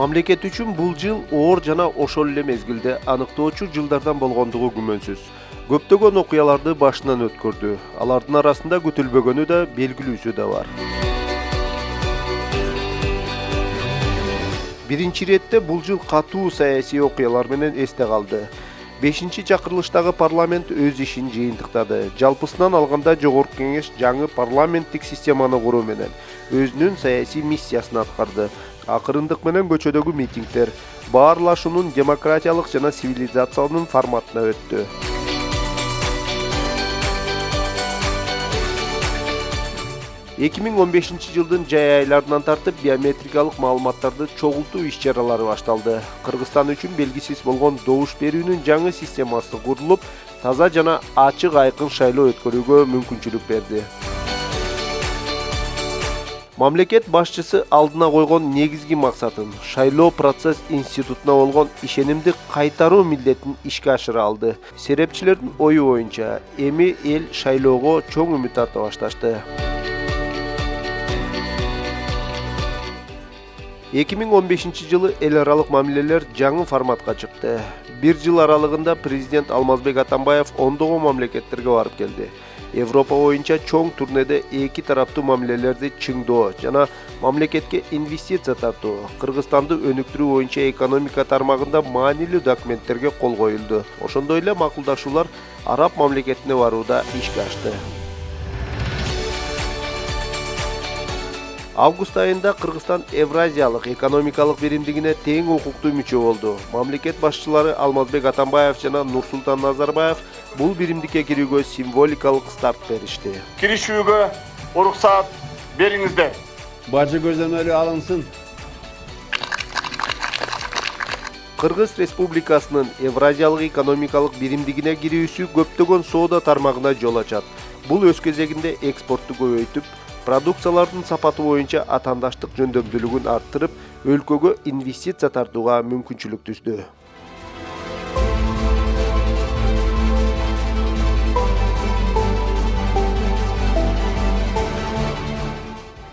Мамлекет үчүн бул жыл оор жана ошол эле мезгилде аныктоочу жылдардан болгондугу күмөнсүз. Көптөгөн окуяларды башынан өткөрдү. Алардын арасында күтүлбөгөнү да, белгилүүсү да бар. Биринчи иретте бул жыл катуу саясий окуялар менен эсте калды. 5-чакырылыштагы парламент өз ишин жыйынтыктады. Жалпысынан алганда Жогорку Кеңеш жаңы парламенттик системаны куруу менен өзүнүн саясий миссиясын аткарды. Акырындык менен көчөдөгү митингдер баарлашуунун демократиялык жана цивилизациянын форматына өттү. Эки миң 15 жылдын жай айларынан тартып биометрикалык маалыматтарды чогултуу иш-чаралары башталды. Кыргызстан үчүн белгисиз болгон добуш берүүнүн жаңы системасы курулуп, таза жана ачык айкын шайлоо өткөрүүгө мүмкүнчүлүк берди. Мамлекет башчысы алдына койгон негизги максатын шайлоо процесс институтуна болгон ишенимди кайтаруу милдетин ишке ашыра алды. Серепчилердин ою боюнча, эми эл шайлоого чоң үмүт арта башташты. 2015 жылы эл аралык мамилелер жаңы форматка чыкты. Бир жыл аралыгында президент Алмазбек Атамбаев ондогон мамлекеттерге барып келди. Европа боюнча чоң турнеде эки тараптуу мамилелерди чыңдоо жана мамлекетке инвестиция тартуу, Кыргызстанды өнүктүрүү боюнча экономика тармагында маанилүү документтерге кол коюлду. Ошондой эле макулдашуулар араб мамлекетине барууда ишке ашты. Август айында Кыргызстан Евразиялык экономикалык биримдигине тең укуктуу мүчө болду. Мамлекет башчылары Алмазбек Атамбаев жана Нурсултан Назарбаев бул биримдикке кирүүгө символикалык старт беришти. Киришүүгө уруксат бериңиздер. Бажы көзөмөлү алынсын. Кыргыз Республикасынын Евразиялык экономикалык биримдигине кирүүсү көптөгөн соода тармагына жол ачат. Бул өз кезегинде экспортту көбөйтүп, продукциялардын сапаты боюнча атаандаштык жөндөмдүүлүгүн арттырып, өлкөгө инвестиция тартууга мүмкүнчүлүк түздү.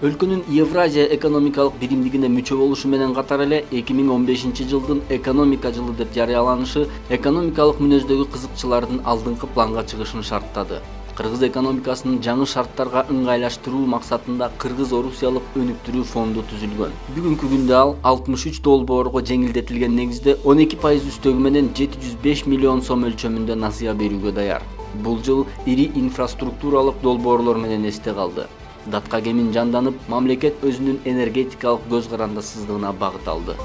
Өлкөнүн Евразия экономикалык биримдигине мүчө болушу менен катар эле 2015 жылдын экономика жылы деп жарыяланышы экономикалык мүнөздөгү кызыкчылардын алдыңкы планга чыгышын шарттады. Кыргыз экономикасынын жаңы шарттарга ыңгайлаштыруу максатында Кыргыз-Орусиялык өнүктүрүү фонду түзүлгөн. Бүгүнкү күндө ал 63 долбоорго жеңилдетилген негизде 12% үстөгү менен 705 миллион сом өлчөмүндө насыя берүүгө даяр. Бул жыл ири инфраструктуралык долбоорлор менен эсте калды. Датка кемин жанданып, мамлекет өзүнүн энергетикалык көз карандысыздыгына багыт алды.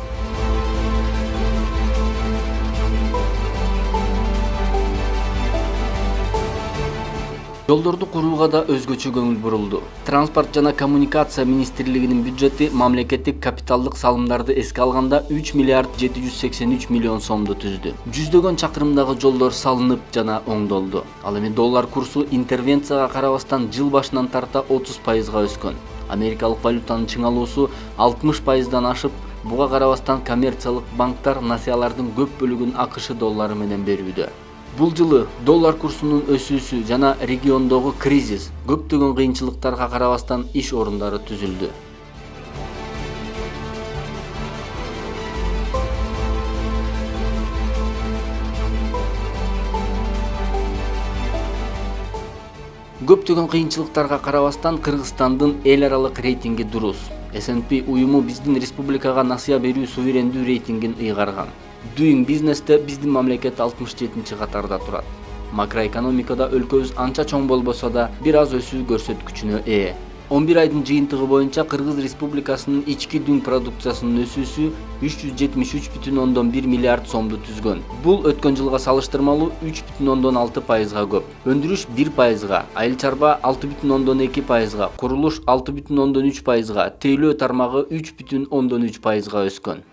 Жолдорду курууга да өзгөчө көңүл бурулду. Транспорт жана коммуникация министрлигинин бюджети мамлекеттик капиталдык салымдарды эске алганда 3 миллиард 783 миллион сомду түздү. Жүздөгөн чакырымдагы жолдор салынып жана оңдолду. Ал эми доллар курсу интервенцияга карабастан жыл башынан тарта 30%га өскөн. Америкалык валютанын чыңалуусу 60%дан ашып, буга карабастан коммерциялык банктар насыялардын көп бөлүгүн АКШ доллары менен берүүдө. Бул жылы доллар курсунун өсүүсү жана региондогу кризис көптөгөн кыйынчылыктарга карабастан иш орундары түзүлдү. Көптөгөн кыйынчылыктарга карабастан Кыргызстандын эл аралык рейтинги дурус. S&P уюму биздин республикага насыя берүү суверендүү рейтингин ыйгарган. Doing Business'te биздин мамлекет 67-чи катарда турат. Макроэкономикада өлкөбүз анча чоң болбосо да, бир аз өсүү көрсөткүчүнө ээ. 11 айдын жыйынтыгы боюнча Кыргыз Республикасынын ички дүң продукциясынын өсүүсү 373,1 миллиард сомду түзгөн. Бул өткөн жылга салыштырмалуу 3,6%га көп. Өндүрүш 1%га, айыл чарба 6,2%га, курулуш 6,3%га, тейлөө тармагы 3,3%га өскөн.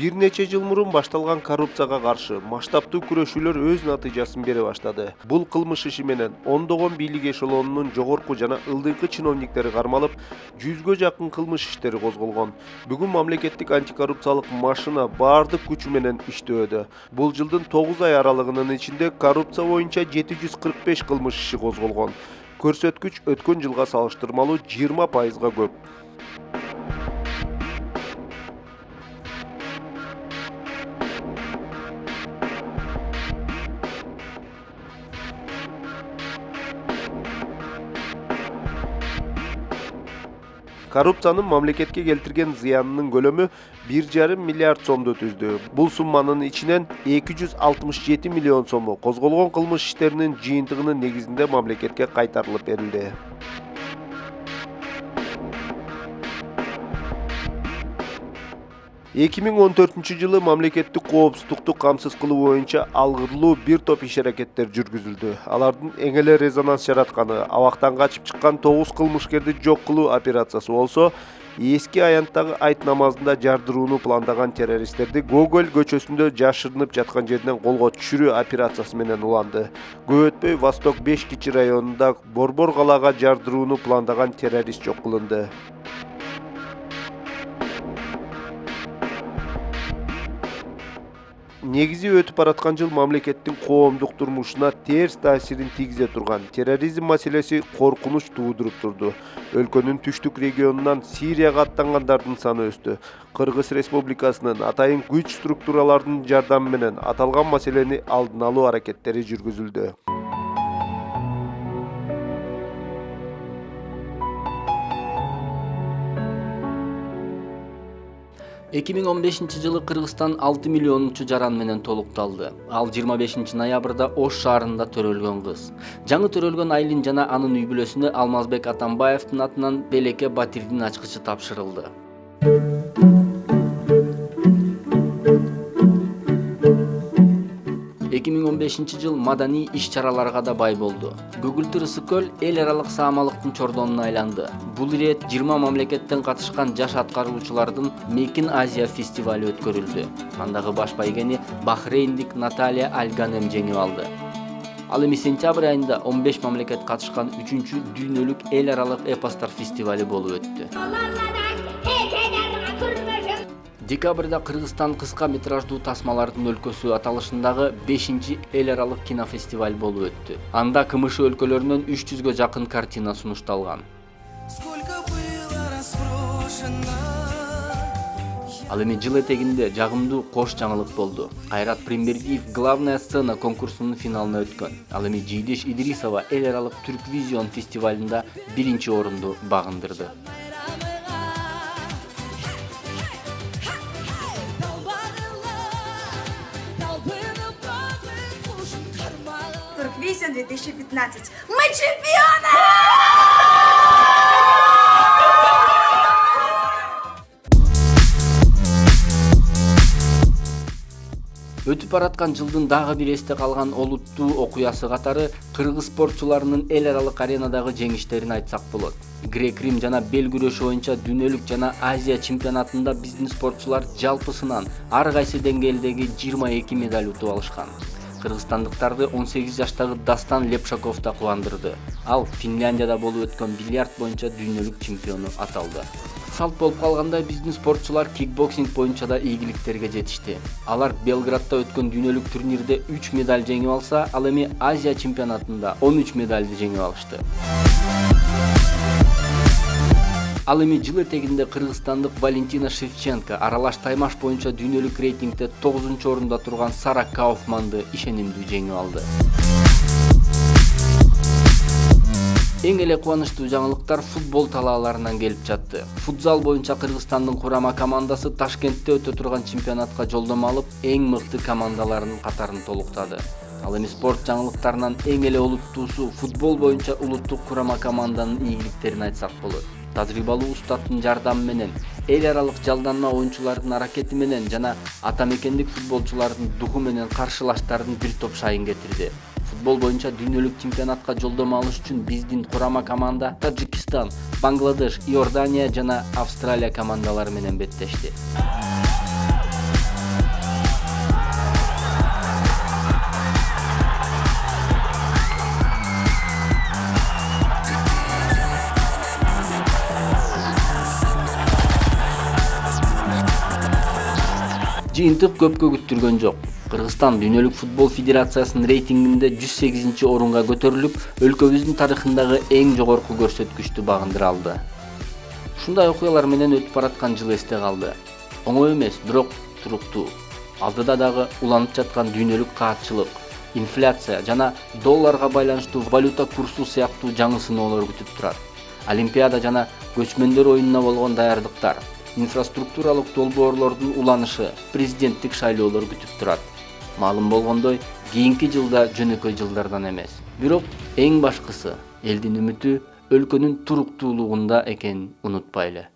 Бир нече жыл мурун башталган коррупцияга каршы масштабтуу күрөшүүлөр өз натыйжасын бере баштады. Бул кылмыш иши менен ондогон бийлик эшелонунун жогорку жана ылдыйкы чиновниктери кармалып, 100гө жакын кылмыш иштери козголгон. Бүгүн мамлекеттик антикоррупциялык машина бардык күчү менен иштөөдө. Бул жылдын 9 ай аралыгынын ичинде коррупция боюнча 745 кылмыш иши козголгон. Көрсөткүч өткөн жылга салыштырмалуу 20%га көп. Коррупциянын мамлекетке келтирген зыянынын көлөмү 1,5 миллиард сомду түздү. Бул сумманын ичинен 267 миллион сому козголгон кылмыш иштеринин жыйынтыгынын негизинде мамлекетке кайтарылып берилди. Эки миң 14 жылы мамлекеттик коопсуздукту камсыз кылуу боюнча алгырлуу бир топ иш-аракеттер жүргүзүлдү. Алардын эң эле резонанс жаратканы абактан качып чыккан 9 кылмышкерди жок кылуу операциясы болсо, эски аянттагы айт намазында жардырууну пландаган террористтерди Гоголь көчөсүндө жашырынып жаткан жерден колго түшүрүү операциясы менен уланды. Көп өтпөй Восток 5 кичи районунда Борбор калаага жардырууну пландаган террорист жок кылынды. Негизи өтүп бараткан жыл мамлекеттин коомдук турмушуна терс таасирин тийгизе турган терроризм маселеси коркунуч туудуруп турду. Өлкөнүн түштүк регионунан Сирияга аттангандардын саны өстү. Кыргыз Республикасынын атайын күч структураларынын жардамы менен аталган маселени алдын алуу аракеттери жүргүзүлдү. 2015 жылы Кыргызстан 6 миллионунчу жаран менен толукталды. Ал 25 ноябрда Ош шаарында төрөлгөн кыз. Жаңы төрөлгөн Айлин жана анын үй бүлөсүнө Алмазбек Атамбаевдин атынан Белеке Батирдин ачкычы тапшырылды. 2015 жыл маданий иш-чараларга да бай болду. Көгүлтүр ысык көл эл аралык саамалыктын чордонуна айланды. Бул ирет 20 мамлекеттен катышкан жаш аткаруучулардын Мейкин Азия фестивали өткөрүлдү. Андагы баш байгени бахрейндик Наталья Альганем жеңип алды. Ал эми сентябрь айында 15 мамлекет катышкан 3-чү дүйнөлүк эл аралык эпостор фестивали болуп өттү. Декабрда Кыргызстан кыска метраждуу тасмалардын өлкөсү аталышындагы 5-чи эл аралык кинофестиваль болуп өттү. Анда КМШ өлкөлөрүнөн 300гө жакын картина сунушталган. Ал эми жыл этегинде жагымдуу кош жаңылык болду. Кайрат Примбердиев главная сцена конкурсунун финалына өткөн. Ал эми Жийдеш Идрисова эл аралык Түрквизион фестивалында 1-чи орунду багындырды. Турквизион 2015. Мы чемпионы! Өтүп бараткан жылдын дагы бир эсте калган олуттуу окуясы катары кыргыз спортчуларынын эл аралык аренадагы жеңиштерин айтсак болот. Грек-Рим жана бел күрөшү боюнча дүйнөлүк жана Азия чемпионатында биздин спортчулар жалпысынан ар кайсы деңгээлдеги 22 медаль утуп алышкан. Кыргызстандыктарды 18 жаштагы Дастан Лепшаков да кубандырды. Ал Финляндияда болуп өткөн бильярд боюнча дүйнөлүк чемпиону аталды. Салт болуп калганда биздин спортчулар кикбоксинг боюнча да ийгиликтерге жетишти. Алар Белградда өткөн дүйнөлүк турнирде 3 медаль жеңип алса, ал эми Азия чемпионатында 13 медальды жеңип алышты. Ал эми жыл этегинде кыргызстандык Валентина Шевченко аралаш таймаш боюнча дүйнөлүк рейтингде 9-орунда турган Сара Кауфманды ишенимдүү жеңип алды. Эң эле кубанычтуу жаңылыктар футбол талааларынан келип жатты. Футзал боюнча Кыргызстандын курама командасы Ташкентте өтө турган чемпионатка жолдомо алып, эң мыкты командалардын катарын толуктады. Ал эми спорт жаңылыктарынан эң эле олуттуусу футбол боюнча улуттук курама команданын ийгиликтерин айтсак болот. Тажрыйбалуу устаттын жардамы менен, эл аралык жалданма оюнчулардын аракети менен жана ата мекендик футболчулардын духу менен каршылаштардын бир топ шайын кетирди. Футбол боюнча дүйнөлүк чемпионатка жолдомо алыш үчүн биздин курама команда Таджикистан, Бангладеш, Иордания жана Австралия командалары менен беттешти. Жыйынтык көпкө күттүргөн жок. Кыргызстан Дүйнөлүк футбол федерациясынын рейтингинде 108-орунга көтөрүлүп, өлкөбүздүн тарыхындагы эң жогорку көрсөткүчтү багындыра алды. Ушундай окуялар менен өтүп бараткан жыл эсте калды. Оңой эмес, бирок туруктуу. Алдыда дагы уланып жаткан дүйнөлүк каатчылык, инфляция жана долларга байланыштуу валюта курсу сыяктуу жаңы сыноолор күтүп турат. Олимпиада жана көчмөндөр оюнуна болгон даярдыктар, инфраструктуралык долбоорлордун уланышы, президенттик шайлоолор күтүп турат. Маалым болгондой, кийинки жылда жөнөкөй жылдардан эмес. Бирок эң башкысы элдин үмүтү өлкөнүн туруктуулугунда экенин унутпайлы.